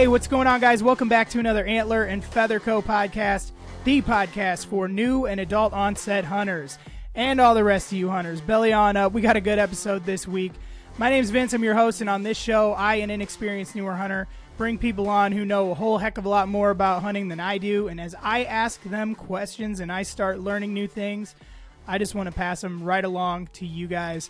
Hey, what's going on, guys? Welcome back to another Antler&FeatherCo Podcast, the podcast for new and adult onset hunters and all the rest of you hunters. Belly on up. We got a good episode this week. My name's Vince. I'm your host, and on this show, I, an inexperienced newer hunter, bring people on who know a whole heck of a lot more about hunting than I do, and as I ask them questions and I start learning new things, I just want to pass them right along to you guys.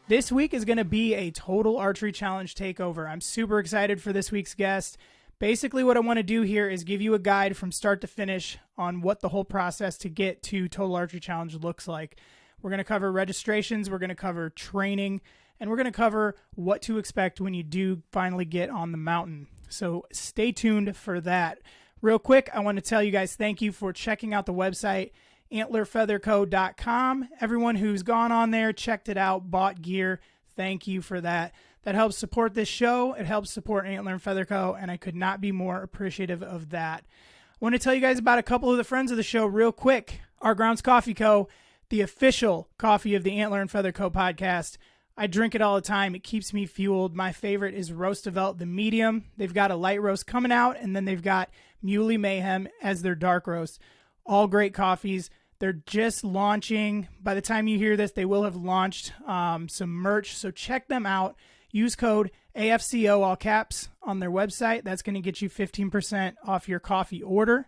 This week is going to be a Total Archery Challenge takeover. I'm super excited for this week's guest. Basically, what I want to do here is give you a guide from start to finish on what the whole process to get to Total Archery Challenge looks like. We're going to cover registrations, we're going to cover training, and we're going to cover what to expect when you do finally get on the mountain. So stay tuned for that. Real quick, I want to tell you guys thank you for checking out the website, Antler&FeatherCo.com. Everyone who's gone on there, checked it out, bought gear, thank you for that. That helps support this show. It helps support Antler&FeatherCo, and I could not be more appreciative of that. I want to tell you guys about a couple of the friends of the show real quick. Our Grounds Coffee Co., the official coffee of the Antler&FeatherCo podcast. I drink it all the time. It keeps me fueled. My favorite is Roosevelt, the medium. They've got a light roast coming out, and then they've got Muley Mayhem as their dark roast. All great coffees. They're just launching. By the time you hear this, they will have launched some merch. So check them out. Use code AFCO, all caps, on their website. That's going to get you 15% off your coffee order.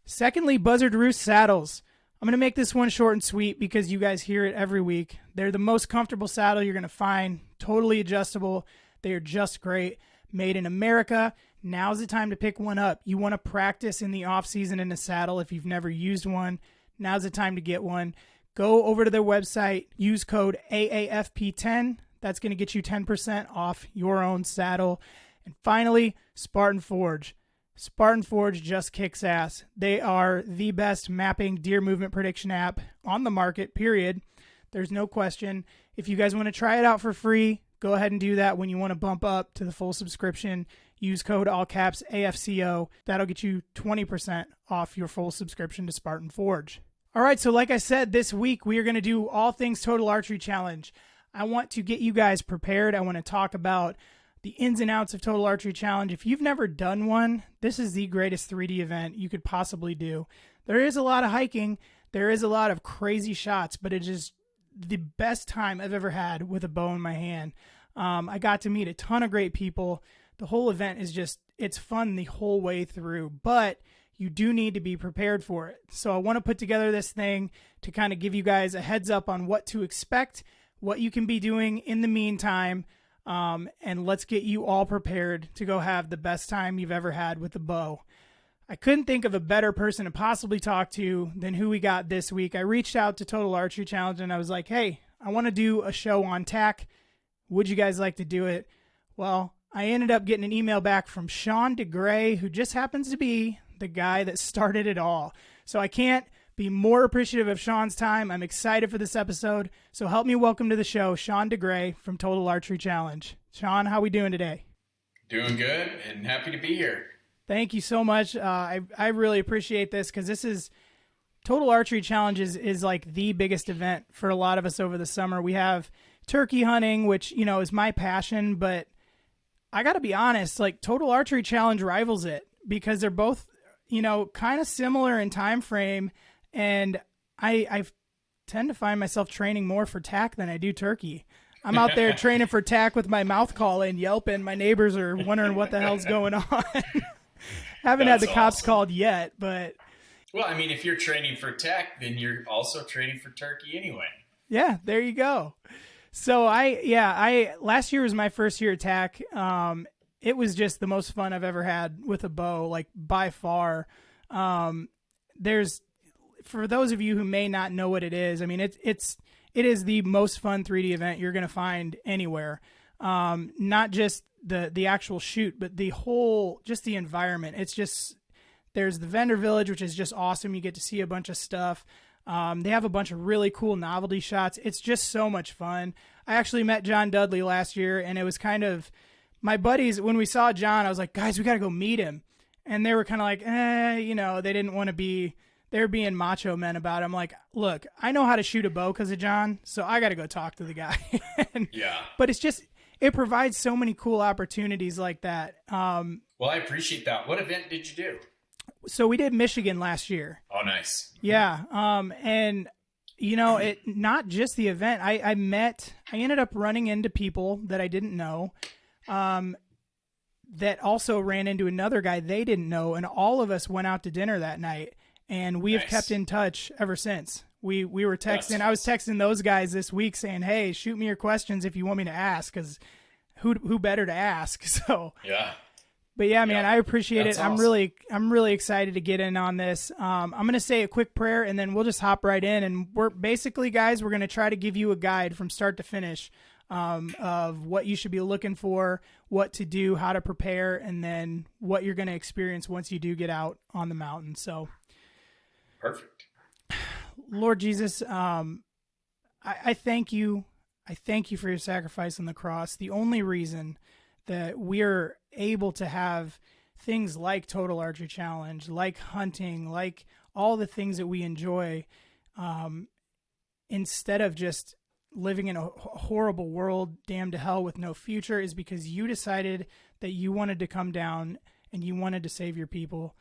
Secondly, Buzzard Roost Saddles. I'm going to make this one short and sweet because you guys hear it every week. They're the most comfortable saddle you're going to find. Totally adjustable. They are just great. Made in America. Now's the time to pick one up. You want to practice in the off season in a saddle if you've never used one. Now's the time to get one. Go over to their website. Use code AAFP10. That's going to get you 10% off your own saddle. And finally, Spartan Forge. Spartan Forge just kicks ass. They are the best mapping deer movement prediction app on the market, period. There's no question. If you guys want to try it out for free, go ahead and do that. When you want to bump up to the full subscription, use code all caps AFCO. That'll get you 20% off your full subscription to Spartan Forge. All right, so like I said, this week we are going to do all things Total Archery Challenge. I want to get you guys prepared. I want to talk about the ins and outs of Total Archery Challenge. If you've never done one, this is the greatest 3D event you could possibly do. There is a lot of hiking. There is a lot of crazy shots, but it is the best time I've ever had with a bow in my hand. I got to meet a ton of great people. The whole event is just, it's fun the whole way through, but you do need to be prepared for it. So I want to put together this thing to kind of give you guys a heads up on what to expect, what you can be doing in the meantime, and let's get you all prepared to go have the best time you've ever had with a bow. I couldn't think of a better person to possibly talk to than who we got this week. I reached out to Total Archery Challenge and I was like, hey, I want to do a show on tack. Would you guys like to do it? Well, I ended up getting an email back from Sean DeGrey, who just happens to be the guy that started it all. So I can't be more appreciative of Sean's time. I'm excited for this episode. So help me welcome to the show, Sean DeGrey from Total Archery Challenge. Sean, how we doing today? Doing good and happy to be here. Thank you so much. I really appreciate this because this is Total Archery Challenge is like the biggest event for a lot of us over the summer. We have turkey hunting, which, you know, is my passion, but I got to be honest, like Total Archery Challenge rivals it because they're both, you know, kind of similar in time frame. And I tend to find myself training more for tack than I do turkey. I'm out there training for tack with my mouth calling, yelping. My neighbors are wondering what the hell's going on. Haven't had the cops called yet, but... Well, I mean, if you're training for tack, then you're also training for turkey anyway. Yeah, there you go. So last year was my first year at tack. It was just the most fun I've ever had with a bow, like by far. For those of you who may not know what it is, I mean, it is the most fun 3D event you're going to find anywhere. Not just the actual shoot, but the whole, just the environment. It's just, there's the vendor village, which is just awesome. You get to see a bunch of stuff. They have a bunch of really cool novelty shots. It's just so much fun. I actually met John Dudley last year, and it was kind of, my buddies, when we saw John, I was like, guys, we got to go meet him. And they were kind of like, you know, they didn't want to be, they were being macho men about it. I'm like, look, I know how to shoot a bow because of John, so I got to go talk to the guy. But it's just, it provides so many cool opportunities like that. Well, Well, I appreciate that. What event did you do? So we did Michigan last year. Oh, nice. Yeah. And it not just the event. I ended up running into people that I didn't know, that also ran into another guy they didn't know, and all of us went out to dinner that night, and we have kept in touch ever since. We were texting. I was texting those guys this week saying, "Hey, shoot me your questions if you want me to ask, because who better to ask?" So yeah. But yeah, man, I appreciate it. Awesome. I'm really excited to get in on this. I'm going to say a quick prayer, and then we'll just hop right in. And we're basically, guys, we're going to try to give you a guide from start to finish, of what you should be looking for, what to do, how to prepare, and then what you're going to experience once you do get out on the mountain. So perfect. Lord Jesus, I thank you. I thank you for your sacrifice on the cross. The only reason that we're able to have things like Total Archery Challenge, like hunting, like all the things that we enjoy, instead of just living in a horrible world, damned to hell with no future, is because you decided that you wanted to come down and you wanted to save your people.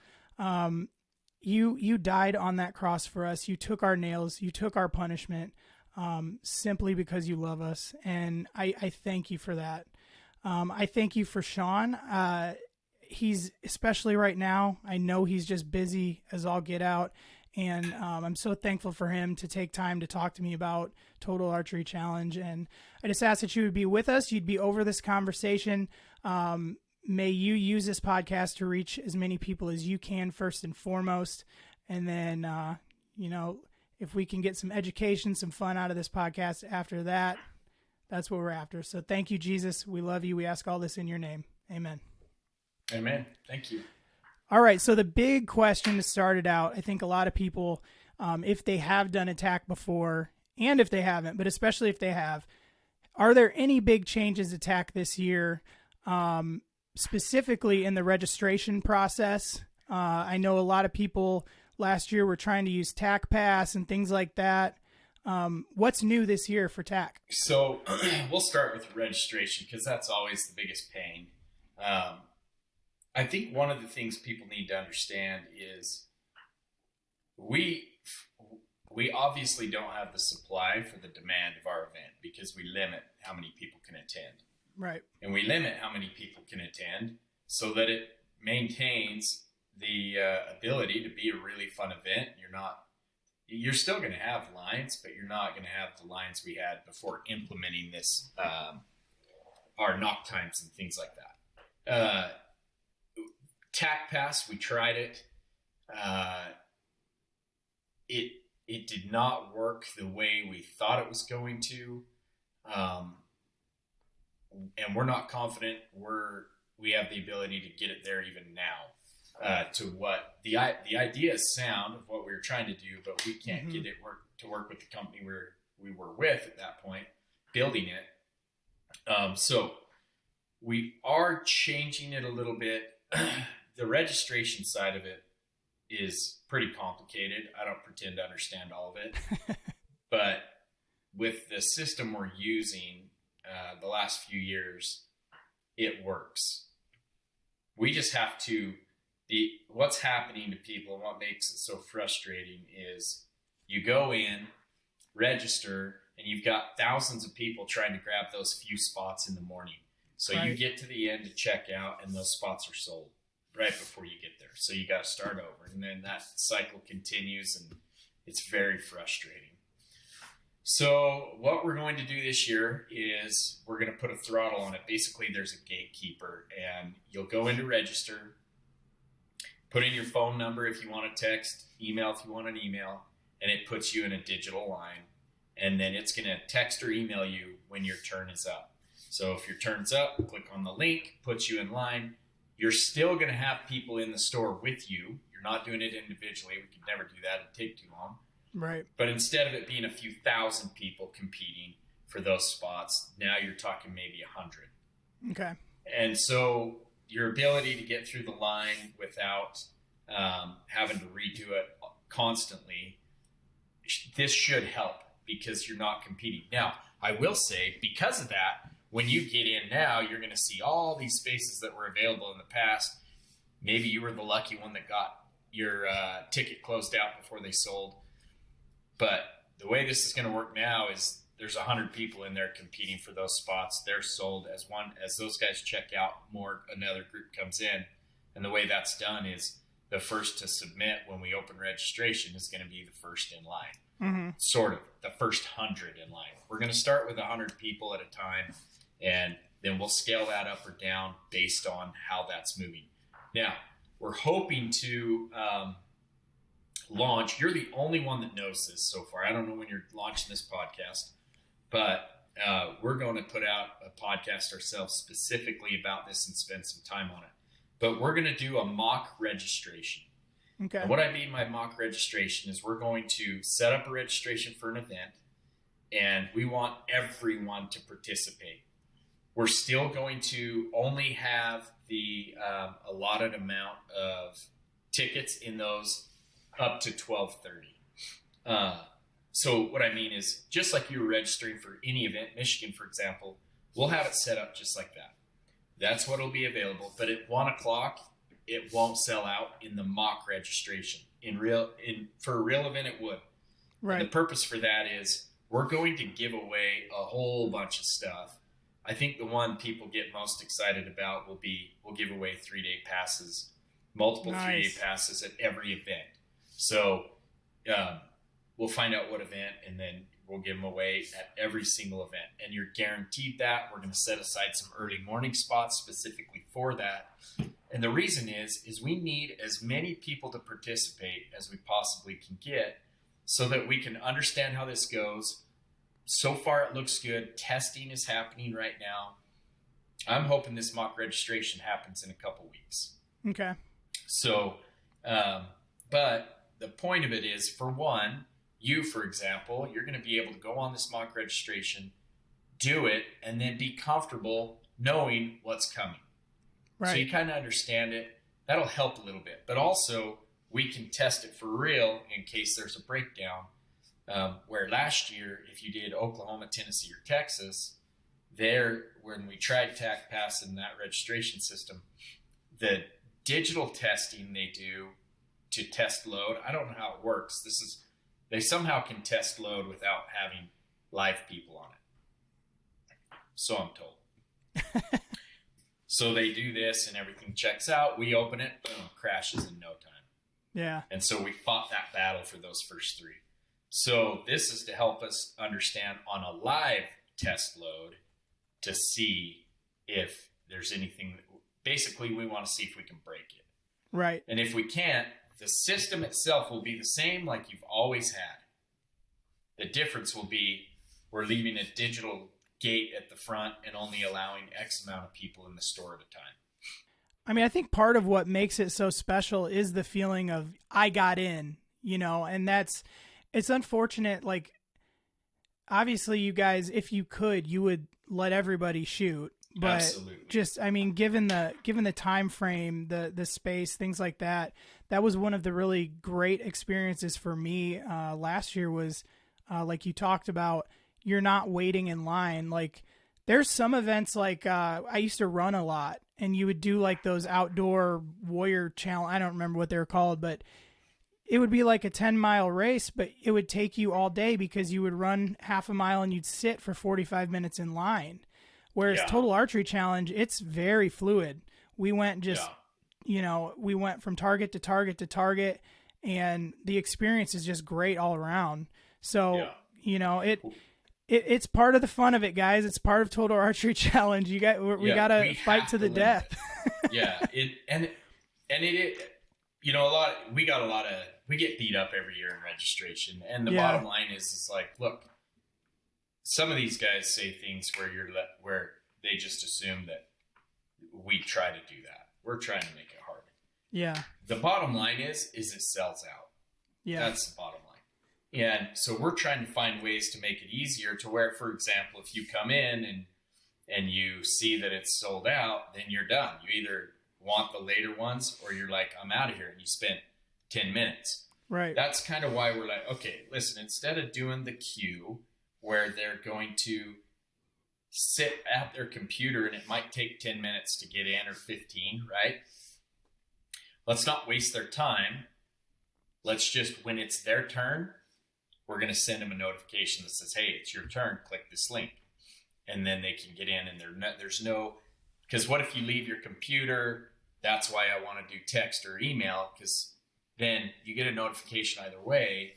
You died on that cross for us. You took our nails. You took our punishment, simply because you love us. And I thank you for that. I thank you for Sean. He's, especially right now, I know he's just busy as all get out. And I'm so thankful for him to take time to talk to me about Total Archery Challenge. And I just ask that you would be with us. You'd be over this conversation. May you use this podcast to reach as many people as you can, first and foremost. And then, if we can get some education, some fun out of this podcast after that, that's what we're after. So thank you, Jesus. We love you. We ask all this in your name. Amen. Amen. Thank you. All right. So the big question to start it out, I think a lot of people, if they have done attack before, and if they haven't, but especially if they have, are there any big changes to attack this year, specifically in the registration process? I know a lot of people last year were trying to use TAC Pass and things like that. What's new this year for TAC? So we'll start with registration, because that's always the biggest pain. I think one of the things people need to understand is we obviously don't have the supply for the demand of our event, because we limit how many people can attend. Right. And we limit how many people can attend so that it maintains the ability to be a really fun event. You're still going to have lines, but you're not going to have the lines we had before implementing this, our knock times and things like that. TAC Pass, we tried it. It did not work the way we thought it was going to. And we're not confident we have the ability to get it there even now. To what the idea is sound of what we were trying to do, but we can't get it to work with the company we were with at that point, building it. So we are changing it a little bit. The registration side of it is pretty complicated. I don't pretend to understand all of it, but with the system we're using the last few years, it works. We just have to. What's happening to people and what makes it so frustrating is you go in, register, and you've got thousands of people trying to grab those few spots in the morning. So You get to the end to check out, and those spots are sold right before you get there. So you got to start over. And then that cycle continues, and it's very frustrating. So what we're going to do this year is we're going to put a throttle on it. Basically, there's a gatekeeper, and you'll go in to register, put in your phone number if you want to text, email if you want an email, and it puts you in a digital line. And then it's going to text or email you when your turn is up. So if your turn's up, click on the link, puts you in line. You're still going to have people in the store with you. You're not doing it individually. We could never do that. It'd take too long. Right. But instead of it being a few thousand people competing for those spots, now you're talking maybe 100. Okay. And so your ability to get through the line without having to redo it constantly, this should help because you're not competing. Now, I will say, because of that, when you get in now, you're going to see all these spaces that were available in the past. Maybe you were the lucky one that got your ticket closed out before they sold. But the way this is going to work now is there's 100 people in there competing for those spots. They're sold as those guys check out, another group comes in. And the way that's done is the first to submit when we open registration is going to be the first in line. Mm-hmm. Sort of the first 100 in line. We're going to start with 100 people at a time, and then we'll scale that up or down based on how that's moving. Now, we're hoping to launch. You're the only one that knows this so far. I don't know when you're launching this podcast, but we're going to put out a podcast ourselves specifically about this and spend some time on it. But we're going to do a mock registration. Okay. And what I mean by mock registration is we're going to set up a registration for an event, and we want everyone to participate. We're still going to only have the allotted amount of tickets in those up to 12:30. So what I mean is, just like you were registering for any event, Michigan, for example, we'll have it set up just like that. That's what will be available. But at 1 o'clock, it won't sell out in the mock registration. For a real event, it would. Right. And the purpose for that is we're going to give away a whole bunch of stuff. I think the one people get most excited about we'll give away 3-day passes, multiple 3-day passes at every event. So we'll find out what event, and then we'll give them away at every single event. And you're guaranteed that. We're going to set aside some early morning spots specifically for that. And the reason is we need as many people to participate as we possibly can get so that we can understand how this goes. So far, it looks good. Testing is happening right now. I'm hoping this mock registration happens in a couple weeks. Okay. So, but the point of it is, for one, you, for example, you're going to be able to go on this mock registration, do it, and then be comfortable knowing what's coming. Right. So you kind of understand it. That'll help a little bit. But also, we can test it for real in case there's a breakdown. Where last year, if you did Oklahoma, Tennessee, or Texas, when we tried TACPass in that registration system, the digital testing they do to test load, I don't know how it works. They somehow can test load without having live people on it. So I'm told. So they do this and everything checks out. We open it, boom, crashes in no time. Yeah. And so we fought that battle for those first 3. So this is to help us understand on a live test load to see if there's anything. Basically, we want to see if we can break it. Right. And if we can't, the system itself will be the same like you've always had. The difference will be we're leaving a digital gate at the front and only allowing X amount of people in the store at a time. I mean, I think part of what makes it so special is the feeling of I got in, and it's unfortunate. Like, obviously you guys, if you could, you would let everybody shoot, but Absolutely. Just, I mean, given the time frame, the space, things like that, that was one of the really great experiences for me. Last year was, like you talked about, you're not waiting in line. Like, there's some events like, I used to run a lot, and you would do like those outdoor warrior challenge. I don't remember what they were called, but it would be like a 10-mile race, but it would take you all day because you would run half a mile and you'd sit for 45 minutes in line. Whereas Total Archery Challenge, it's very fluid. We went we went from target to target to target, and the experience is just great all around. So, it's part of the fun of it, guys. It's part of Total Archery Challenge. We got to fight to the death. We get beat up every year in registration, and the bottom line is, it's like, look, some of these guys say things where they just assume that we try to do that. We're trying to make it hard. Yeah. The bottom line is it sells out. Yeah. That's the bottom line. And so we're trying to find ways to make it easier to where, for example, if you come in and you see that it's sold out, then you're done. You either want the later ones or you're like, I'm out of here, and you spent 10 minutes. Right. That's kind of why we're like, okay, listen, instead of doing the queue where they're going to sit at their computer and it might take 10 minutes to get in or 15, right? let's not waste their time. Let's just, when it's their turn, we're going to send them a notification that says, hey, it's your turn. Click this link. And then they can get in, and there's no, because what if you leave your computer? That's why I want to do text or email, because then you get a notification either way,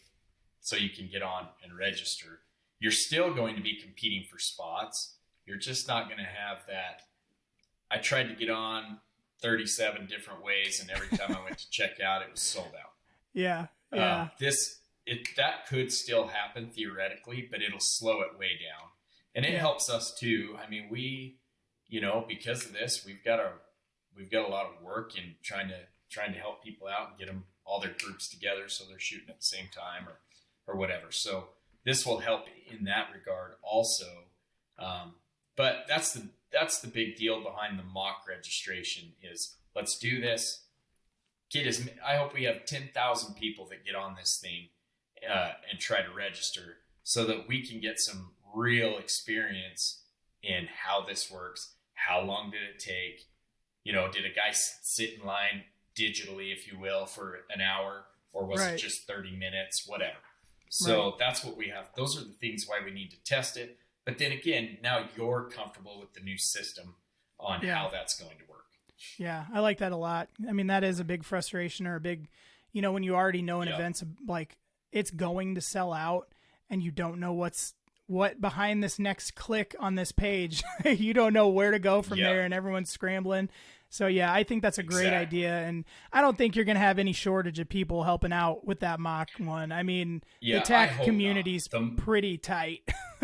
so you can get on and register. You're still going to be competing for spots. You're just not going to have that. I tried to get on 37 different ways, and every time I went to check out, it was sold out. Yeah. That could still happen theoretically, but it'll slow it way down. And it helps us too. I mean, we, because of this, we've got a lot of work in trying to help people out and get them all their groups together so they're shooting at the same time or whatever. So this will help in that regard also. But that's the big deal behind the mock registration is let's do this. I hope we have 10,000 people that get on this thing and try to register so that we can get some real experience in how this works. How long did it take? Did a guy sit in line digitally, if you will, for an hour, or was it just 30 minutes, whatever. So that's what we have. Those are the things why we need to test it. But then again, now you're comfortable with the new system on how that's going to work. Yeah, I like that a lot. I mean, that is a big frustration or a big, when you already know an event's like it's going to sell out and you don't know what behind this next click on this page. You don't know where to go from there, and everyone's scrambling. So yeah, I think that's a great idea, and I don't think you're going to have any shortage of people helping out with that mock one. I mean, the TAC community's pretty tight.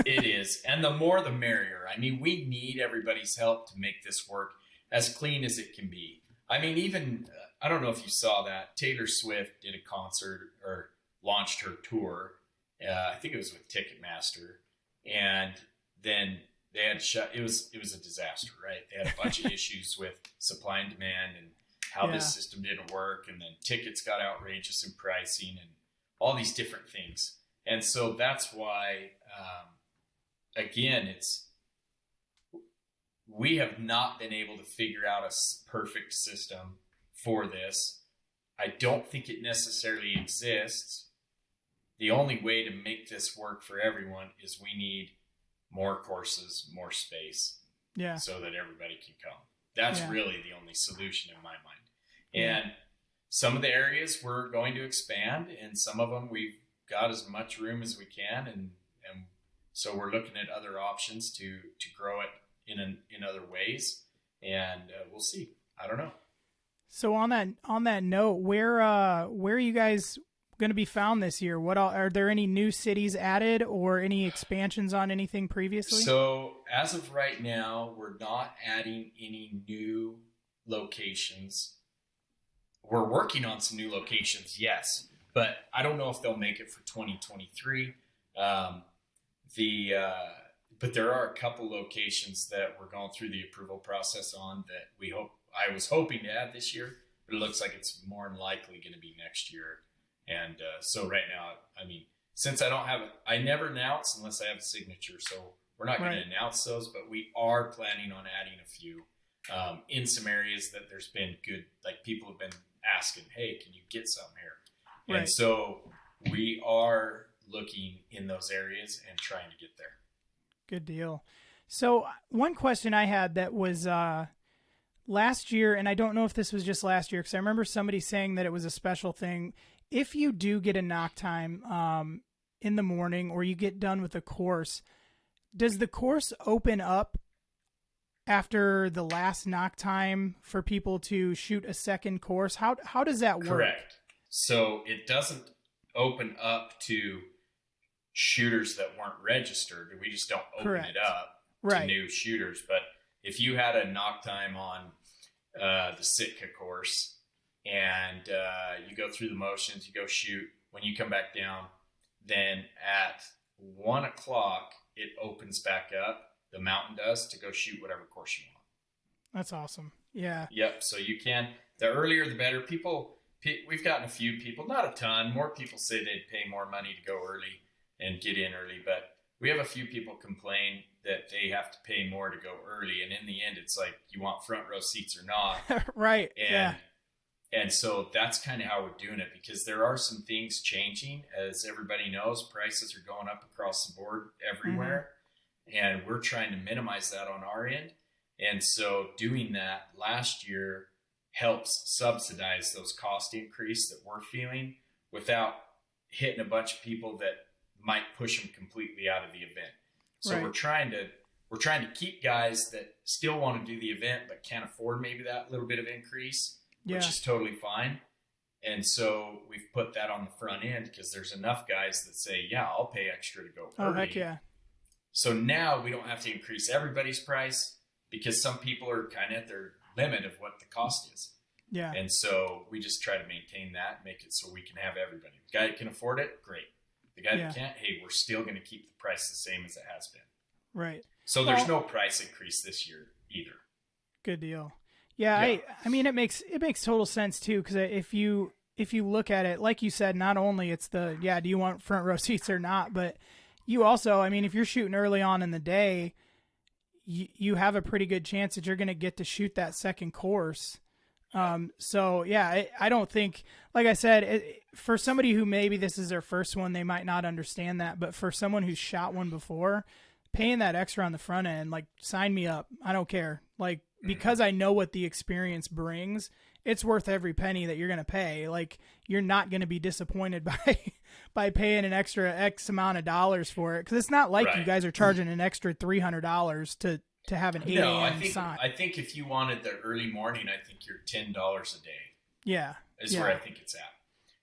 It is, and the more the merrier. I mean, we need everybody's help to make this work as clean as it can be. I mean, even I don't know if you saw that Taylor Swift did a concert or launched her tour. I think it was with Ticketmaster, and then they had shut. It was a disaster, right? They had a bunch of issues with supply and demand and how this system didn't work, and then tickets got outrageous in pricing and all these different things. And so that's why, again, we have not been able to figure out a perfect system for this. I don't think it necessarily exists. The only way to make this work for everyone is we need more courses, more space, so that everybody can come. That's really the only solution in my mind. And some of the areas we're going to expand, and some of them we've got as much room as we can, and so we're looking at other options to grow it in other ways, and we'll see. I don't know. So on that note, where are you guys going to be found this year? Are there any new cities added or any expansions on anything previously? So as of right now, we're not adding any new locations. We're working on some new locations, yes, but I don't know if they'll make it for 2023. But there are a couple locations that we're going through the approval process on that I was hoping to add this year, but it looks like it's more than likely going to be next year. And so right now, I mean, since I never announce unless I have a signature, so we're not going to announce those, but we are planning on adding a few in some areas that there's been good, like people have been asking, hey, can you get some here? And so we are looking in those areas and trying to get there. Good deal. So one question I had that was last year, and I don't know if this was just last year, because I remember somebody saying that it was a special thing. If you do get a knock time in the morning, or you get done with the course, does the course open up after the last knock time for people to shoot a second course? How does that work? Correct. So it doesn't open up to shooters that weren't registered. We just don't open it up to new shooters. But if you had a knock time on the Sitka course, and you go through the motions, you go shoot, when you come back down, then at 1 o'clock, it opens back up, the mountain does, to go shoot whatever course you want. That's awesome. Yeah. Yep. So you can, the earlier the better. We've gotten a few people, not a ton, more people say they'd pay more money to go early and get in early, but we have a few people complain that they have to pay more to go early, and in the end, it's like, you want front row seats or not. Right. And And so that's kind of how we're doing it, because there are some things changing. As everybody knows, prices are going up across the board everywhere. And we're trying to minimize that on our end. And so doing that last year helps subsidize those cost increase that we're feeling without hitting a bunch of people that might push them completely out of the event. So we're trying to keep guys that still want to do the event but can't afford maybe that little bit of increase, which is totally fine. And so we've put that on the front end because there's enough guys that say, yeah, I'll pay extra to go early. Oh, heck yeah. So now we don't have to increase everybody's price because some people are kind of at their limit of what the cost is. Yeah. And so we just try to maintain that, make it so we can have everybody. The guy that can afford it, great. The guy that can't, hey, we're still going to keep the price the same as it has been. Right. So there's no price increase this year either. Good deal. Yeah. I mean, it makes total sense too. Cause if you look at it, like you said, not only it's do you want front row seats or not, but you also, I mean, if you're shooting early on in the day, you have a pretty good chance that you're going to get to shoot that second course. So yeah, I don't think, like I said, for somebody who maybe this is their first one, they might not understand that, but for someone who's shot one before, paying that extra on the front end, like, sign me up. I don't care. Like, because I know what the experience brings, it's worth every penny that you're going to pay. Like, you're not going to be disappointed by paying an extra X amount of dollars for it. Cause it's not like you guys are charging an extra $300 to have an 8 a.m. sign. I think if you wanted the early morning, I think you're $10 a day. Yeah. Is where I think it's at.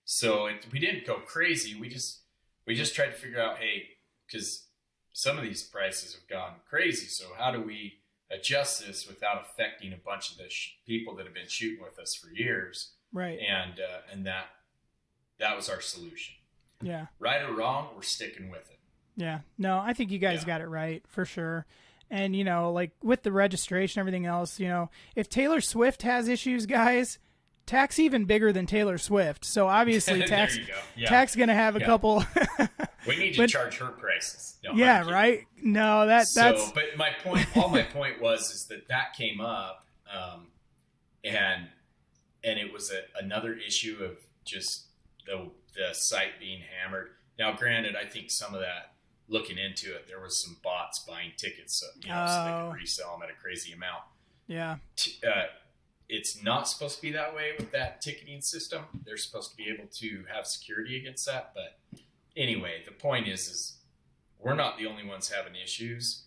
So we didn't go crazy. We just tried to figure out, hey, cause some of these prices have gone crazy. So how do we adjust this without affecting a bunch of the people that have been shooting with us for years? Right. And that was our solution. Yeah. Right or wrong, we're sticking with it. Yeah. No, I think you guys got it right for sure. And, you know, like with the registration, everything else, you know, if Taylor Swift has issues, guys, Tack's even bigger than Taylor Swift. So obviously Tack's going to have a couple. We need to charge her prices. No, right. No, that's. But my point was that came up, and it was another issue of just the site being hammered. Now, granted, I think some of that, looking into it, there was some bots buying tickets, so they could resell them at a crazy amount. Yeah. It's not supposed to be that way with that ticketing system. They're supposed to be able to have security against that. But anyway, the point is we're not the only ones having issues.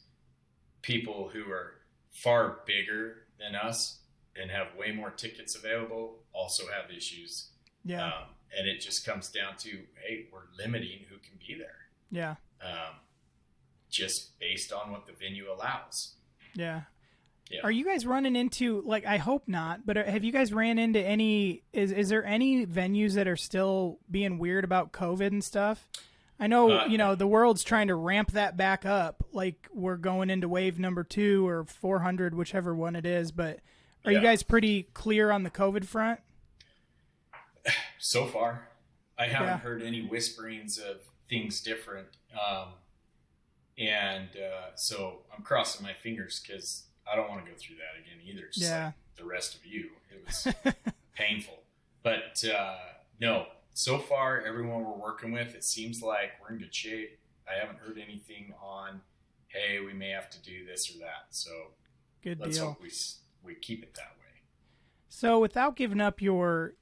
People who are far bigger than us and have way more tickets available also have issues. Yeah. And it just comes down to, hey, we're limiting who can be there. Yeah. Just based on what the venue allows. Yeah. Yeah. Are you guys running into, like, I hope not, but have you guys ran into any, is there any venues that are still being weird about COVID and stuff? I know, the world's trying to ramp that back up. Like, we're going into wave number 2 or 400, whichever one it is, but are you guys pretty clear on the COVID front? So far, I haven't heard any whisperings of things different. So I'm crossing my fingers because I don't want to go through that again either. Just like the rest of you. It was painful. But no, so far, everyone we're working with, it seems like we're in good shape. I haven't heard anything on, hey, we may have to do this or that. So let's hope we keep it that way. So without giving up your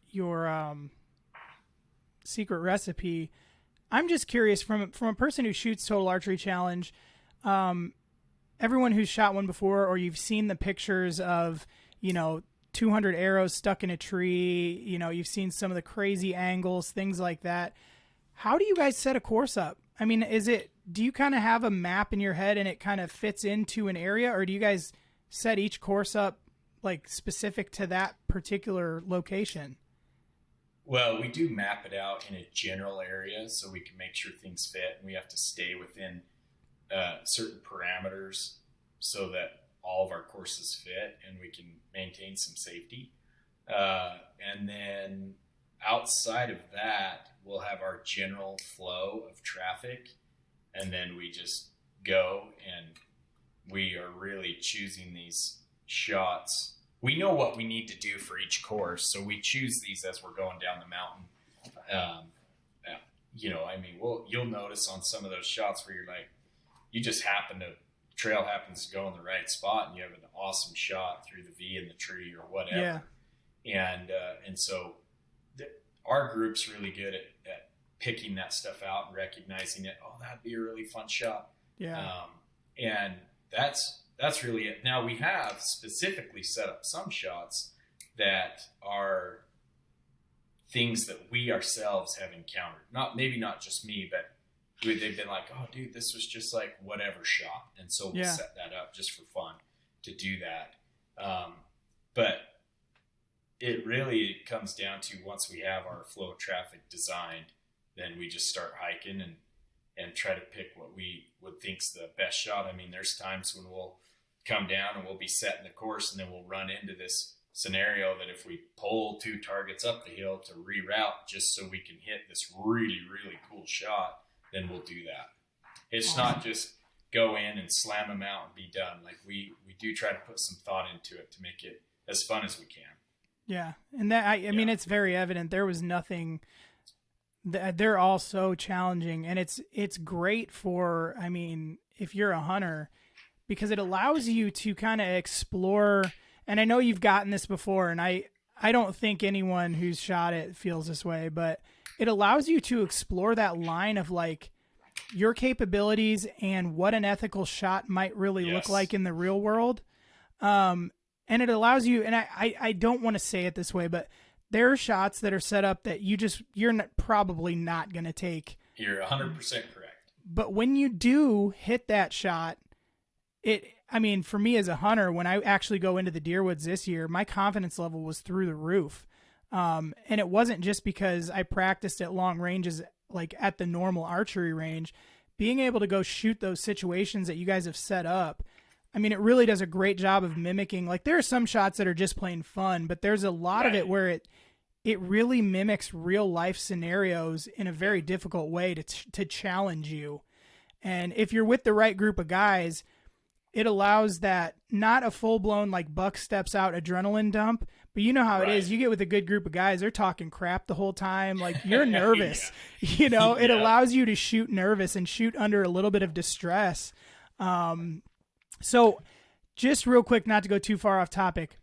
secret recipe, I'm just curious from a person who shoots Total Archery Challenge, everyone who's shot one before, or you've seen the pictures of, 200 arrows stuck in a tree, you've seen some of the crazy angles, things like that. How do you guys set a course up? I mean, do you kind of have a map in your head and it kind of fits into an area, or do you guys set each course up like specific to that particular location? Well, we do map it out in a general area so we can make sure things fit, and we have to stay within certain parameters so that all of our courses fit and we can maintain some safety. And then outside of that, we'll have our general flow of traffic, and then we just go, and we are really choosing these shots we know what we need to do for each course. So we choose these as we're going down the mountain. You'll notice on some of those shots where you're like, you just trail happens to go in the right spot and you have an awesome shot through the V in the tree or whatever. Yeah. And so our group's really good at picking that stuff out and recognizing it. Oh, that'd be a really fun shot. Yeah. And that's really it. Now we have specifically set up some shots that are things that we ourselves have encountered. Maybe not just me, but they've been like, oh dude, this was just like whatever shot. And so we'll set that up just for fun to do that. But it really comes down to, once we have our flow of traffic designed, then we just start hiking and try to pick what we would think's the best shot. I mean, there's times when we'll come down and we'll be setting the course, and then we'll run into this scenario that if we pull 2 targets up the hill to reroute just so we can hit this really, really cool shot, then we'll do that. It's not just go in and slam them out and be done. Like we do try to put some thought into it to make it as fun as we can. Yeah. And that, I mean, it's very evident. There was nothing. They're all so challenging, and it's great for, I mean, if you're a hunter, because it allows you to kind of explore. And I know you've gotten this before, and I don't think anyone who's shot it feels this way, but it allows you to explore that line of like your capabilities and what an ethical shot might really look like in the real world. And it allows you, and I don't want to say it this way, but there are shots that are set up that you're probably not going to take. You're 100% correct. But when you do hit that shot, I mean, for me as a hunter, when I actually go into the deer woods this year, my confidence level was through the roof. And it wasn't just because I practiced at long ranges, like at the normal archery range. Being able to go shoot those situations that you guys have set up, I mean, it really does a great job of mimicking. Like, there are some shots that are just plain fun, but there's a lot of it where it really mimics real life scenarios in a very difficult way to challenge you. And if you're with the right group of guys, it allows that, not a full blown like buck steps out adrenaline dump, but you know how it is. You get with a good group of guys, they're talking crap the whole time. Like, you're nervous, it allows you to shoot nervous and shoot under a little bit of distress. So just real quick, not to go too far off topic,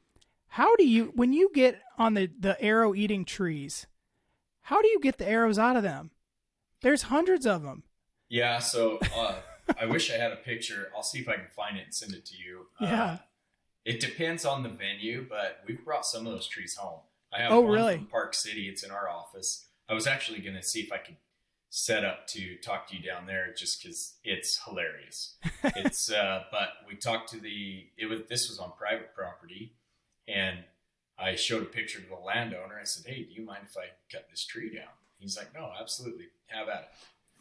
how do you, when you get on the arrow eating trees, how do you get the arrows out of them? There's hundreds of them. Yeah. So, I wish I had a picture. I'll see if I can find it and send it to you. Yeah. It depends on the venue, but we've brought some of those trees home. I have one really? from Park City. It's in our office. I was actually going to see if I could set up to talk to you down there, just because it's hilarious. But we talked to this was on private property, and I showed a picture to the landowner. I said, hey, do you mind if I cut this tree down? He's like, no, absolutely. Have at it.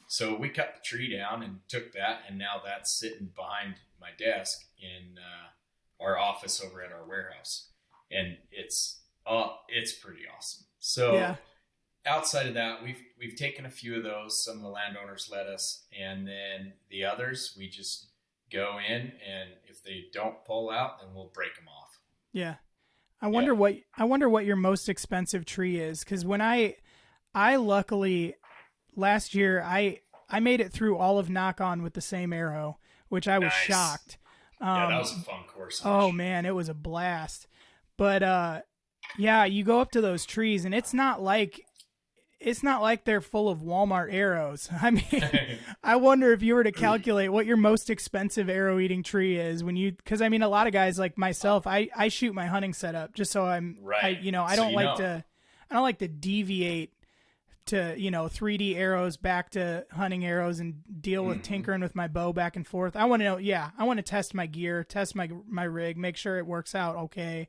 So we cut the tree down and took that, and now that's sitting behind my desk in our office over at our warehouse, and it's pretty awesome. So outside of that, we've taken a few of those. Some of the landowners let us, and then the others we just go in, and if they don't pull out, then we'll break them off. Yeah, I wonder what your most expensive tree is, because when I luckily last year I made it through all of Knock On with the same arrow, which I was shocked. That was a fun course. Oh man, it was a blast. But you go up to those trees, and it's not like they're full of Walmart arrows. I mean, I wonder if you were to calculate what your most expensive arrow eating tree is because I mean, a lot of guys like myself, I shoot my hunting setup just so I'm right. I don't like to deviate to 3D arrows back to hunting arrows and deal with tinkering with my bow back and forth. I want to know, I want to test my gear, test my rig, make sure it works out okay.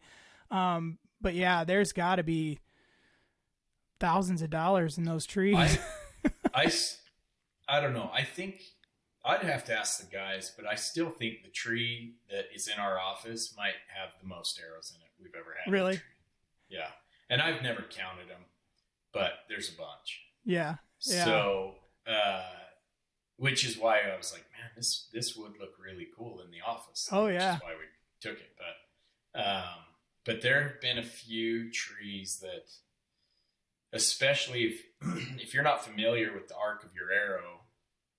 But there's got to be thousands of dollars in those trees. I don't know. I think I'd have to ask the guys, but I still think the tree that is in our office might have the most arrows in it we've ever had. Really? Yeah. And I've never counted them, but there's a bunch. Yeah. So, which is why I was like, man, this would look really cool in the office. Oh yeah. Which is why we took it. But, But there have been a few trees that, especially if you're not familiar with the arc of your arrow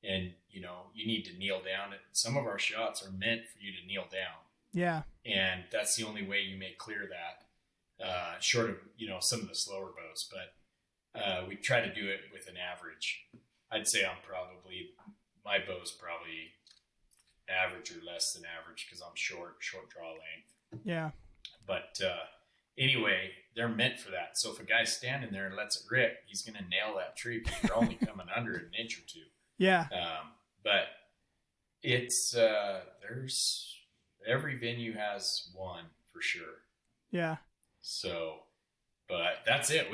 and, you know, you need to kneel down, some of our shots are meant for you to kneel down. Yeah. And that's the only way you may clear that, short of, you know, some of the slower bows. But we try to do it with an average. I'd say my bow's probably average or less than average because I'm short draw length. Yeah. But anyway, they're meant for that. So if a guy's standing there and lets it rip, he's going to nail that tree because you're only coming under an inch or two. Yeah. But it's there's every venue has one for sure. Yeah. So, but that's it.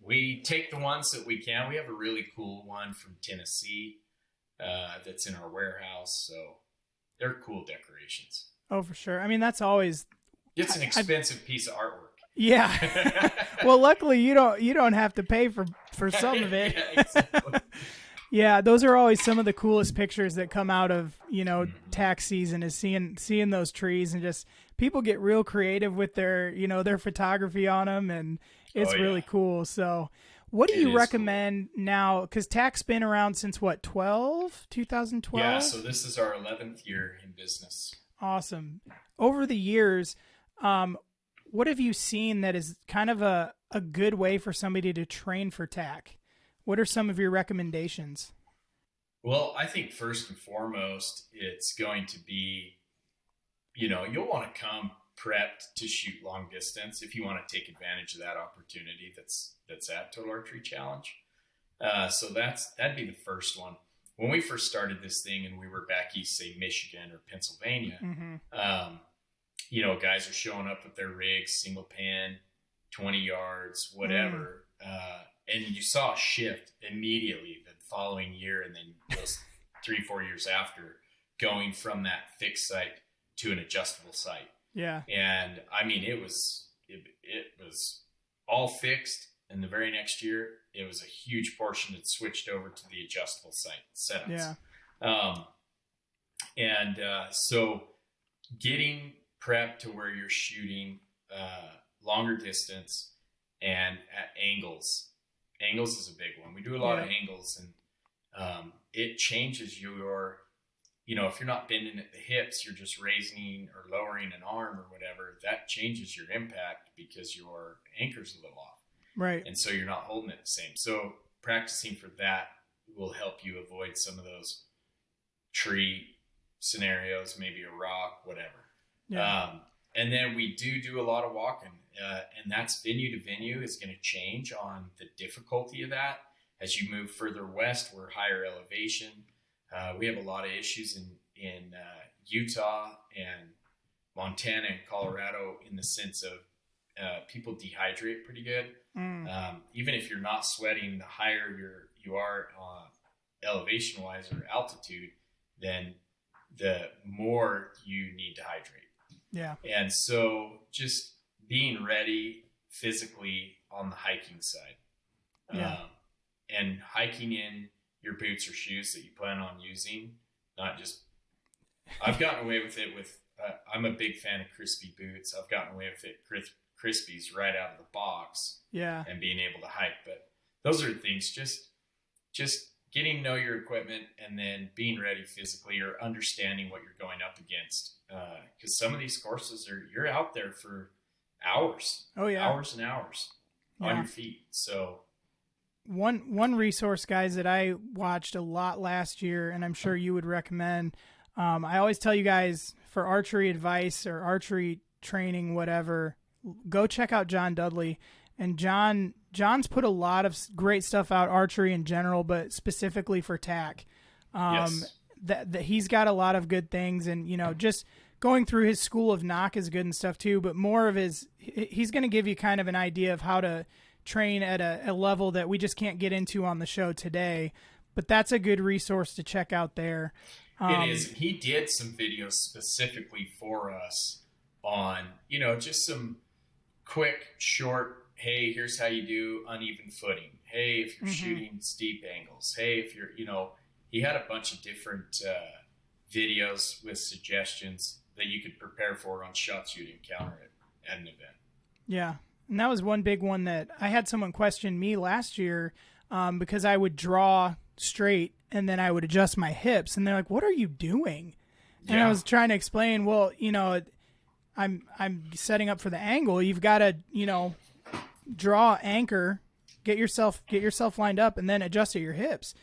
We take the ones that we can. We have a really cool one from Tennessee that's in our warehouse. So they're cool decorations. Oh, for sure. I mean, that's always. It's an expensive piece of artwork. Yeah. Well, luckily you don't have to pay for some of it. Yeah, exactly. Yeah, those are always some of the coolest pictures that come out of, you know, tax season is seeing those trees, and just people get real creative with their, you know, their photography on them, and it's really cool. So what do you recommend now? Because tax's been around since what, 2012? Yeah, so this is our 11th year in business. Awesome. Over the years, what have you seen that is kind of a good way for somebody to train for tack? What are some of your recommendations? Well, I think first and foremost, it's going to be, you know, you'll want to come prepped to shoot long distance if you want to take advantage of that opportunity that's at Total Archery Challenge. So that'd be the first one. When we first started this thing and we were back east, say Michigan or Pennsylvania, you know, guys are showing up with their rigs, single pin, 20 yards, whatever. And you saw a shift immediately the following year, and then those 3-4 years after, going from that fixed sight to an adjustable sight. Yeah. And I mean, it was all fixed, and the very next year, it was a huge portion that switched over to the adjustable sight setups. Yeah. So getting prepped to where you're shooting longer distance and at angles. Angles is a big one. We do a lot of angles, and it changes your, you know, if you're not bending at the hips, you're just raising or lowering an arm or whatever, that changes your impact because your anchor's a little off. Right. And so you're not holding it the same. So practicing for that will help you avoid some of those tree scenarios, maybe a rock, whatever. Yeah. And then we do a lot of walking, and that's venue to venue is going to change on the difficulty of that. As you move further west, we're higher elevation. We have a lot of issues in Utah and Montana and Colorado in the sense of people dehydrate pretty good. Even if you're not sweating, the higher you are elevation wise or altitude, then the more you need to hydrate. Yeah. And so just being ready physically on the hiking side. And hiking in your boots or shoes that you plan on using, not just, I've gotten away with it with, I'm a big fan of crispy boots. I've gotten away with it, crispies right out of the box. Yeah. And being able to hike. But those are things, just getting to know your equipment and then being ready physically or understanding what you're going up against. Because some of these courses you're out there for hours. Oh yeah. Hours and hours on your feet. So one resource, guys, that I watched a lot last year, and I'm sure you would recommend. I always tell you guys, for archery advice or archery training, whatever, go check out John Dudley. And John's put a lot of great stuff out, archery in general, but specifically for tack. Yes. That he's got a lot of good things, and you know, just going through his school of knock is good and stuff too. But more of he's going to give you kind of an idea of how to train at a level that we just can't get into on the show today. But that's a good resource to check out there. It is. He did some videos specifically for us on, you know, just some quick, short, hey, here's how you do uneven footing. Hey, if you're shooting steep angles. Hey, if you're, you know, he had a bunch of different videos with suggestions that you could prepare for on shots you'd encounter at an event. Yeah. And that was one big one that I had someone question me last year because I would draw straight and then I would adjust my hips. And they're like, what are you doing? And I was trying to explain, well, I'm setting up for the angle. You've got to, draw, anchor, get yourself lined up, and then adjust at your hips.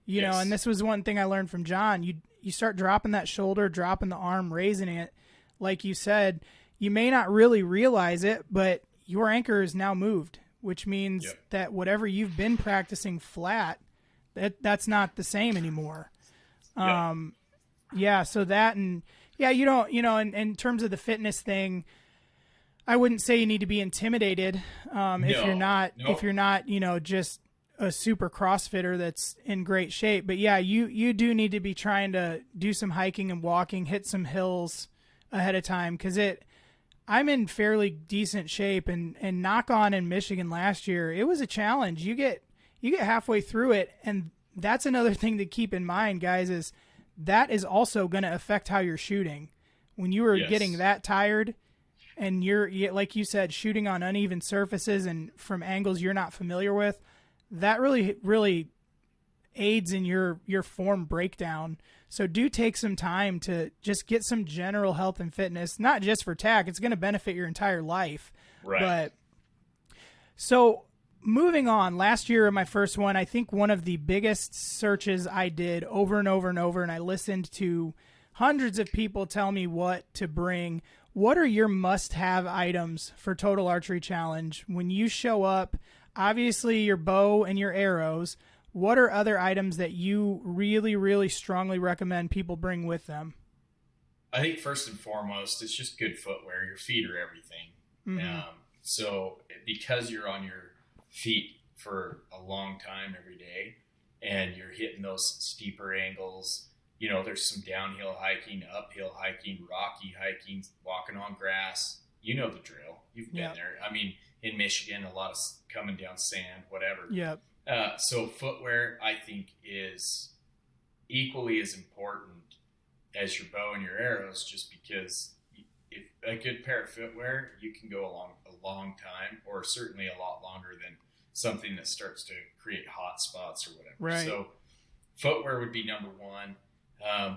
You know, and this was one thing I learned from John. You start dropping that shoulder, dropping the arm, raising it. Like you said, you may not really realize it, but your anchor is now moved, which means that whatever you've been practicing flat, that's not the same anymore. So that, and you don't, in terms of the fitness thing, I wouldn't say you need to be intimidated if you're not, just a super CrossFitter that's in great shape. But you do need to be trying to do some hiking and walking, hit some hills ahead of time, because I'm in fairly decent shape, and knock on in Michigan last year, it was a challenge. You get halfway through it, and that's another thing to keep in mind, guys, is that is also going to affect how you're shooting. When you are getting that tired and you're, like you said, shooting on uneven surfaces and from angles you're not familiar with, that really, really aids in your form breakdown. So do take some time to just get some general health and fitness, not just for TAC. It's going to benefit your entire life. Right. But so moving on, last year, my first one, I think one of the biggest searches I did over and over and over, and I listened to hundreds of people tell me what to bring. What are your must-have items for Total Archery Challenge when you show up? Obviously, your bow and your arrows. What are other items that you really, really strongly recommend people bring with them? I think first and foremost, it's just good footwear. Your feet are everything. Mm-hmm. So because you're on your feet for a long time every day and you're hitting those steeper angles, there's some downhill hiking, uphill hiking, rocky hiking, walking on grass. You know the drill. You've been there. I mean, in Michigan, a lot of coming down sand, whatever. Yep. So footwear, I think, is equally as important as your bow and your arrows, just because if a good pair of footwear, you can go a long time, or certainly a lot longer than something that starts to create hot spots or whatever. Right. So footwear would be number one.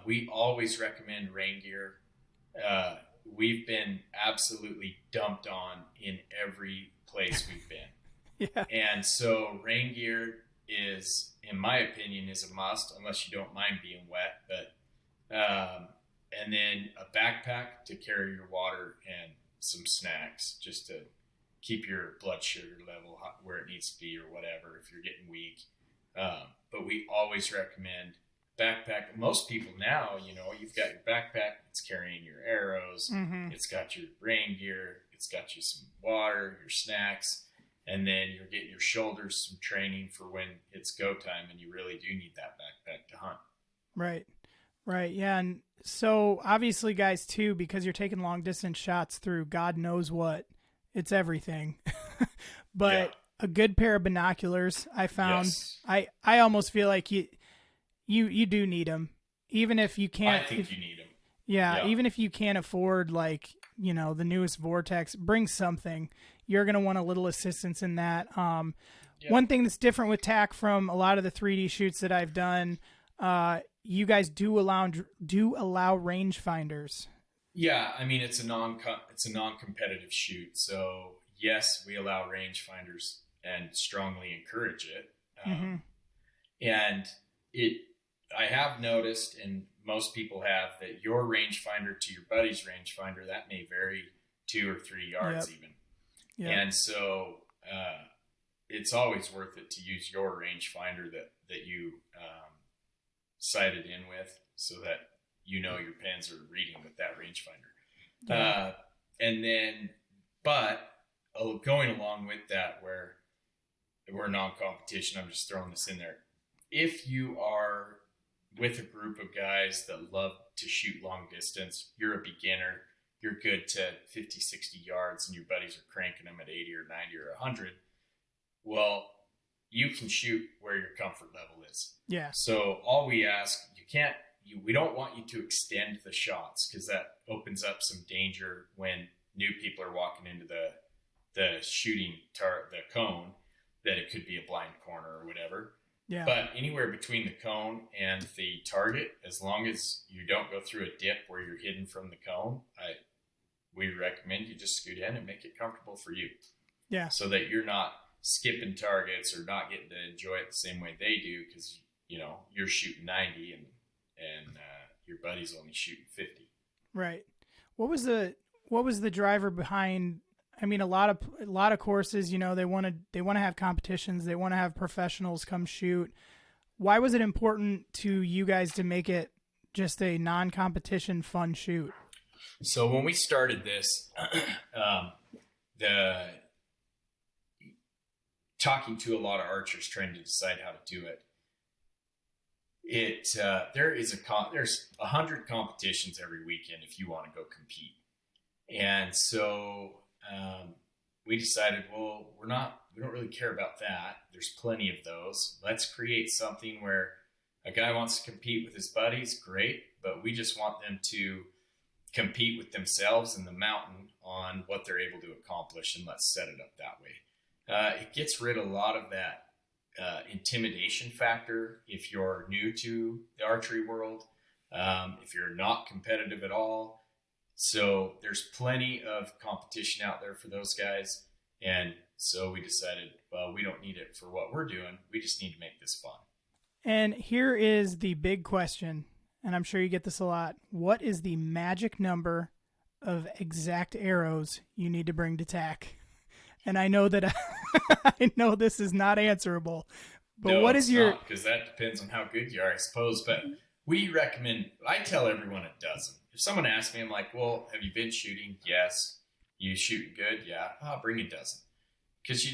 We always recommend rain gear. We've been absolutely dumped on in every place we've been. Yeah. And so rain gear is, in my opinion, is a must, unless you don't mind being wet. But and then a backpack to carry your water and some snacks just to keep your blood sugar level where it needs to be or whatever if you're getting weak. But we always recommend backpack. Most people now, you've got your backpack, it's carrying your arrows, it's got your rain gear, it's got you some water, your snacks, and then you're getting your shoulders some training for when it's go time and you really do need that backpack to hunt. Right. Yeah. And so obviously, guys, too, because you're taking long distance shots through God knows what, it's everything. But a good pair of binoculars, I found, I almost feel like you do need them, even if you can't. I think you need them. Yeah, even if you can't afford the newest Vortex, bring something. You're going to want a little assistance in that. One thing that's different with TAC from a lot of the 3D shoots that I've done, you guys do allow rangefinders. Yeah, I mean it's a non-competitive shoot, so yes, we allow rangefinders and strongly encourage it. And I have noticed, and most people have, that your rangefinder to your buddy's rangefinder, that may vary 2 or 3 yards even. Yep. And so it's always worth it to use your rangefinder that you sighted in with, so that your pins are reading with that rangefinder. Yeah. And then, but going along with that, where we're non-competition, I'm just throwing this in there. If you are with a group of guys that love to shoot long distance, you're a beginner, you're good to 50, 60 yards, and your buddies are cranking them at 80 or 90 or 100, well, you can shoot where your comfort level is. Yeah. So all we ask, we don't want you to extend the shots, because that opens up some danger when new people are walking into the shooting the cone, that it could be a blind corner or whatever. Yeah. But anywhere between the cone and the target, as long as you don't go through a dip where you're hidden from the cone, we recommend you just scoot in and make it comfortable for you. Yeah. So that you're not skipping targets or not getting to enjoy it the same way they do, because you're shooting 90 and your buddy's only shooting 50. Right. What was the driver behind? I mean, a lot of courses, they want to have competitions. They want to have professionals come shoot. Why was it important to you guys to make it just a non-competition fun shoot? So when we started this, talking to a lot of archers trying to decide how to do it, there's 100 competitions every weekend if you want to go compete. And so we decided, well, we don't really care about that. There's plenty of those. Let's create something where a guy wants to compete with his buddies, great, but we just want them to compete with themselves in the mountain on what they're able to accomplish, and let's set it up that way. It gets rid of a lot of that intimidation factor if you're new to the archery world, if you're not competitive at all. So there's plenty of competition out there for those guys. And so we decided, well, we don't need it for what we're doing. We just need to make this fun. And here is the big question, and I'm sure you get this a lot. What is the magic number of exact arrows you need to bring to tack? And I know that I know this is not answerable, but no, what is your? Because that depends on how good you are, I suppose. But we recommend. I tell everyone a dozen. If someone asks me, I'm like, "Well, have you been shooting?" Yes. You shooting good? Yeah. I'll bring a dozen. Because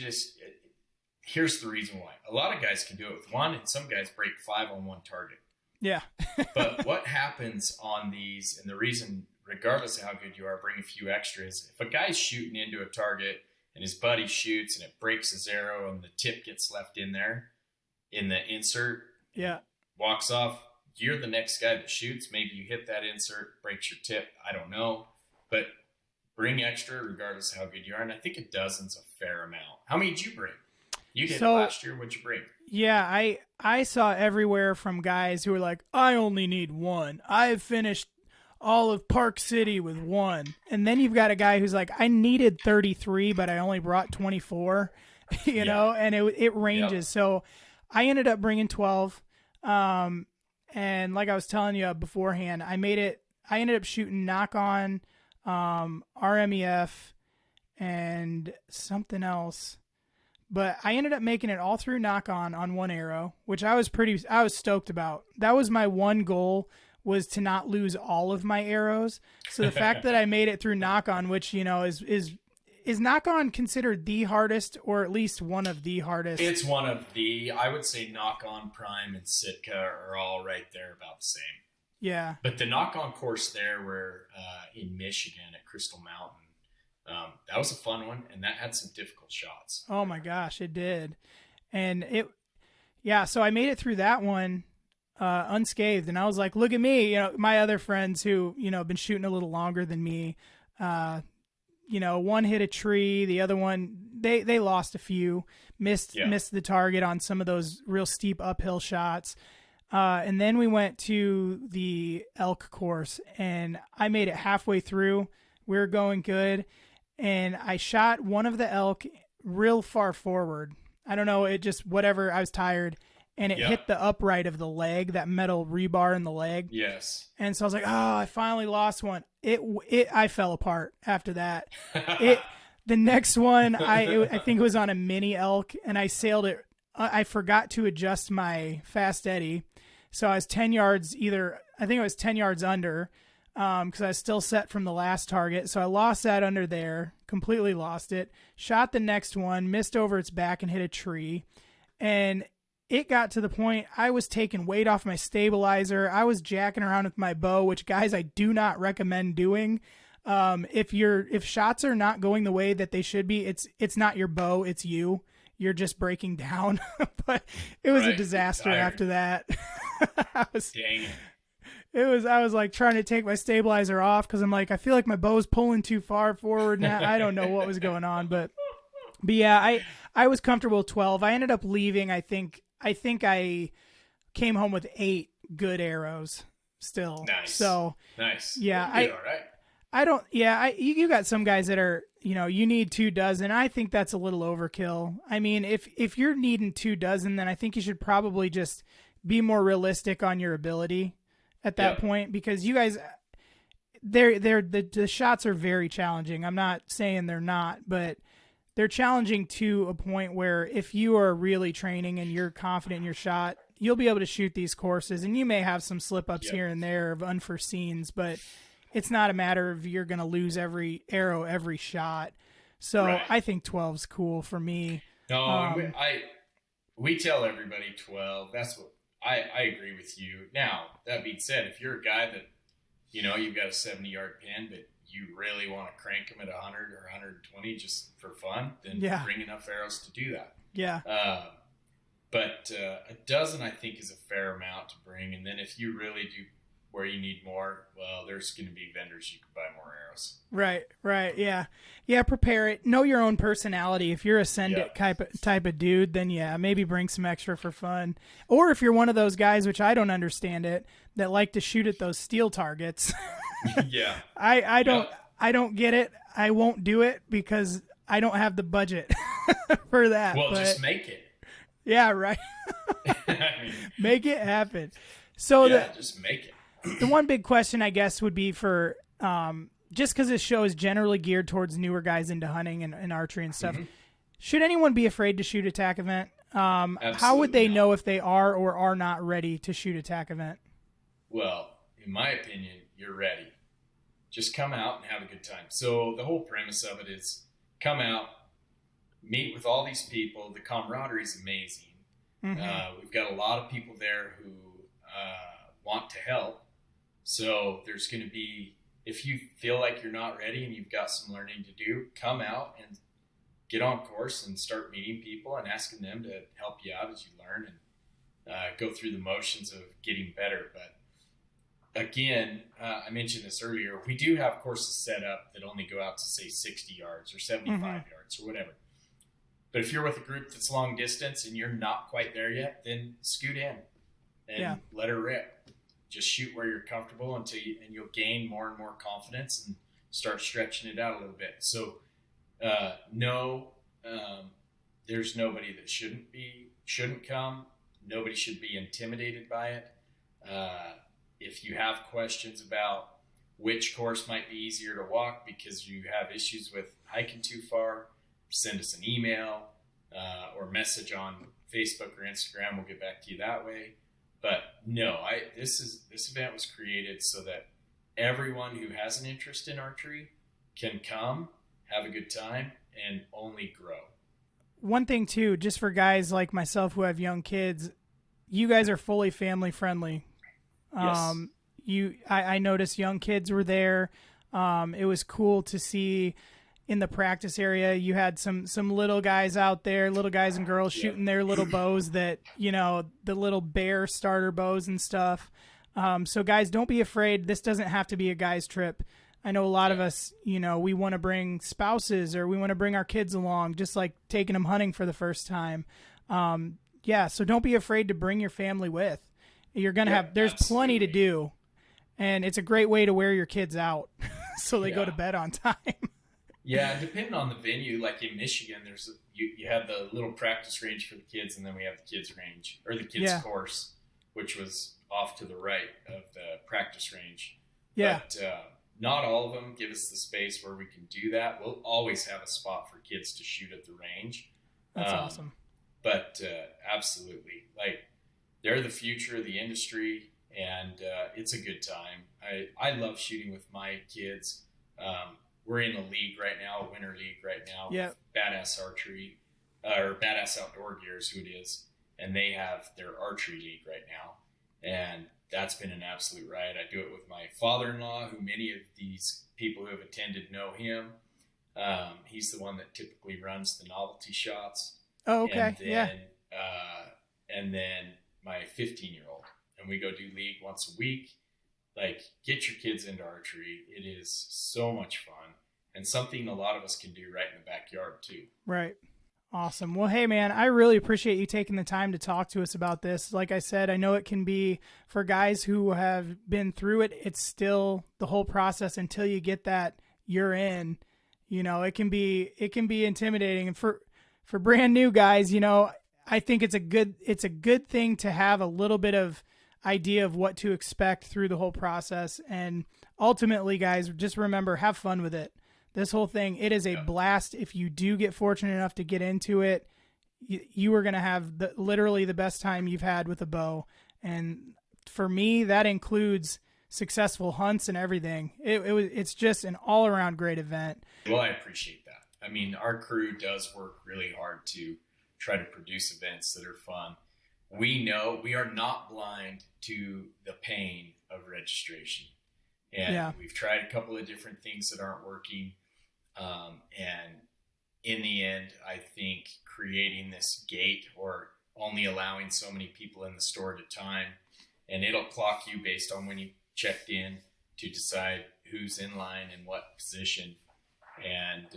here's the reason why. A lot of guys can do it with one, and some guys break 5 on one target. Yeah. But what happens on these, and the reason, regardless of how good you are, bring a few extras. If a guy's shooting into a target and his buddy shoots and it breaks his arrow and the tip gets left in there in the insert, yeah, walks off, you're the next guy that shoots. Maybe you hit that insert, breaks your tip. I don't know. But bring extra regardless of how good you are. And I think a dozen's a fair amount. How many did you bring? You did last year. What'd you bring? Yeah, I saw everywhere from guys who were like, I only need one. I've finished all of Park City with one. And then you've got a guy who's like, I needed 33, but I only brought 24, you know, and it ranges. Yep. So I ended up bringing 12. And like I was telling you beforehand, I ended up shooting knock on, RMEF and something else. But I ended up making it all through knock on one arrow, which I was stoked about. That was my one goal, was to not lose all of my arrows. So the fact that I made it through knock on, which, is knock on considered the hardest, or at least one of the hardest? It's one of I would say knock on, prime, and Sitka are all right there about the same. Yeah. But the knock on course there were in Michigan at Crystal Mountain. That was a fun one, and that had some difficult shots. Oh my gosh, it did. And so I made it through that one unscathed, and I was like, look at me. My other friends who, have been shooting a little longer than me, one hit a tree, the other one, they lost a few, missed the target on some of those real steep uphill shots. And then we went to the elk course, and I made it halfway through. We were going good. And I shot one of the elk real far forward. I don't know. It just, whatever. I was tired, and it hit the upright of the leg, that metal rebar in the leg. Yes. And so I was like, oh, I finally lost one. I fell apart after that. The next one, I think it was on a mini elk, and I sailed it. I forgot to adjust my fast eddy. So I was 10 yards I think it was 10 yards under, because I was still set from the last target. So I lost that under there, completely lost it. Shot the next one, missed over its back and hit a tree. And it got to the point I was taking weight off my stabilizer. I was jacking around with my bow, which, guys, I do not recommend doing. If shots are not going the way that they should be, it's not your bow, it's you. You're just breaking down. But it was a disaster after that. Dang it. I was like trying to take my stabilizer off because I'm like, I feel like my bow's pulling too far forward now. I don't know what was going on, but yeah, I was comfortable with 12. I ended up leaving. I think I came home with 8 good arrows still. Nice. So nice. Yeah, all right. I don't. Yeah, you got some guys that are, you need 2 dozen. I think that's a little overkill. I mean, if you're needing 2 dozen, then I think you should probably just be more realistic on your ability at that point, because you guys, the shots are very challenging. I'm not saying they're not, but they're challenging to a point where if you are really training and you're confident in your shot, you'll be able to shoot these courses, and you may have some slip ups here and there of unforeseens, but it's not a matter of you're going to lose every arrow, every shot. So I think 12's cool for me. No, we tell everybody 12. That's what I agree with you. Now, that being said, if you're a guy that, you've got a 70-yard pin, but you really want to crank them at 100 or 120 just for fun, then bring enough arrows to do that. Yeah. But a dozen, I think, is a fair amount to bring. And then if you really do where you need more, well, there's going to be vendors you can buy more arrows. Right. Yeah. Prepare it. Know your own personality. If you're a send it type of dude, then maybe bring some extra for fun. Or if you're one of those guys, which I don't understand it, that like to shoot at those steel targets. Yeah. I don't get it. I won't do it because I don't have the budget for that. Well, just make it. Yeah, right. Make it happen. So just make it. The one big question, I guess, would be for just because this show is generally geared towards newer guys into hunting and archery and stuff. Mm-hmm. Should anyone be afraid to shoot a TAC event? How would they know if they are or are not ready to shoot a TAC event? Well, in my opinion, you're ready. Just come out and have a good time. So the whole premise of it is come out, meet with all these people. The camaraderie is amazing. Mm-hmm. We've got a lot of people there who want to help. So there's going to be, if you feel like you're not ready and you've got some learning to do, come out and get on course and start meeting people and asking them to help you out as you learn and go through the motions of getting better. But again, I mentioned this earlier, we do have courses set up that only go out to say 60 yards or 75 yards or whatever. But if you're with a group that's long distance and you're not quite there yet, then scoot in and let her rip. Just shoot where you're comfortable and you'll gain more and more confidence and start stretching it out a little bit. So, there's nobody that shouldn't come. Nobody should be intimidated by it. If you have questions about which course might be easier to walk because you have issues with hiking too far, send us an email or message on Facebook or Instagram. We'll get back to you that way. But no, this event was created so that everyone who has an interest in archery can come, have a good time, and only grow. One thing too, just for guys like myself who have young kids, you guys are fully family friendly. Yes. I noticed young kids were there. It was cool to see in the practice area, you had some little guys out there, little guys and girls shooting their little bows that, the little bear starter bows and stuff. So guys, don't be afraid. This doesn't have to be a guy's trip. I know a lot of us, we want to bring spouses or we want to bring our kids along, just like taking them hunting for the first time. So don't be afraid to bring your family with. You're going to there's plenty to do. And it's a great way to wear your kids out so they go to bed on time. Yeah, depending on the venue, like in Michigan, you have the little practice range for the kids, and then we have the kids range or the kids course, which was off to the right of the practice range. Yeah, but not all of them give us the space where we can do that. We'll always have a spot for kids to shoot at the range. That's awesome. But absolutely, like they're the future of the industry, and it's a good time. I love shooting with my kids. We're in a league right now, a winter league right now, with Badass Archery, or Badass Outdoor Gear is who it is, and they have their archery league right now, and that's been an absolute riot. I do it with my father-in-law, who many of these people who have attended know him. He's the one that typically runs the novelty shots. Oh, okay, And then my 15-year-old, and we go do league once a week. like, get your kids into archery. It is so much fun and something a lot of us can do right in the backyard too. Right. Awesome. Well, hey man, I really appreciate you taking the time to talk to us about this. Like I said, I know it can be, for guys who have been through it, it's still the whole process until you get that you're in, you know, it can be intimidating. And for brand new guys, you know, I think it's a good thing to have a little bit of idea of what to expect through the whole process. And ultimately, guys, just remember, have fun with it. This whole thing, it is a blast. If you do get fortunate enough to get into it, you are going to have literally the best time you've had with a bow. And for me, that includes successful hunts and everything. It's just an all-around great event. Well, I appreciate that. I mean, our crew does work really hard to try to produce events that are fun. We know we are not blind to the pain of registration. And we've tried a couple of different things that aren't working. And in the end, I think creating this gate, or only allowing so many people in the store at a time, and it'll clock you based on when you checked in to decide who's in line and what position. And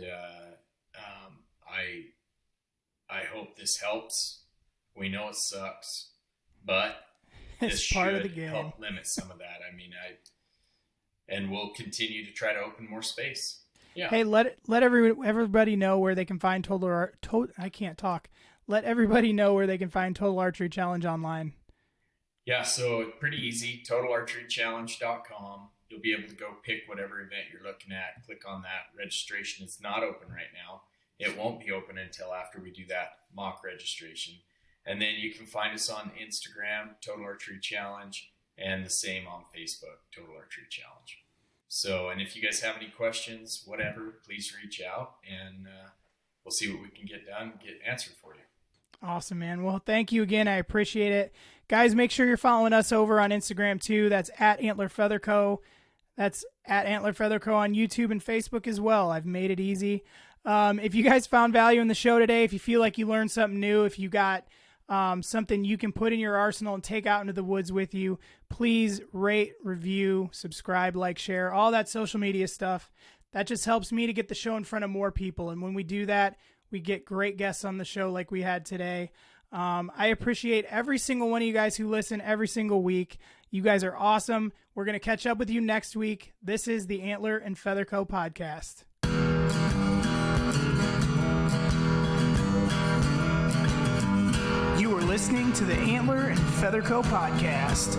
I hope this helps. We know it sucks, but this part of the should game. Help limit some of that. I mean, and we'll continue to try to open more space. Yeah. Hey, let everybody know where they can find Let everybody know where they can find Total Archery Challenge online. Yeah, so pretty easy. TotalArcheryChallenge.com. You'll be able to go pick whatever event you're looking at. Click on that. Registration is not open right now. It won't be open until after we do that mock registration. And then you can find us on Instagram, Total Archery Challenge, and the same on Facebook, Total Archery Challenge. So, and if you guys have any questions, whatever, please reach out, and we'll see what we can get done, get answered for you. Awesome, man. Well, thank you again. I appreciate it. Guys, make sure you're following us over on Instagram too. That's at Antler&FeatherCo. That's at Antler&FeatherCo on YouTube and Facebook as well. I've made it easy. If you guys found value in the show today, if you feel like you learned something new, if you got something you can put in your arsenal and take out into the woods with you, please rate, review, subscribe, like, share, all that social media stuff. That just helps me to get the show in front of more people. And when we do that, we get great guests on the show like we had today. I appreciate every single one of you guys who listen every single week. You guys are awesome. We're going to catch up with you next week. This is the Antler&FeatherCo Podcast. You are listening to the Antler&FeatherCo Podcast.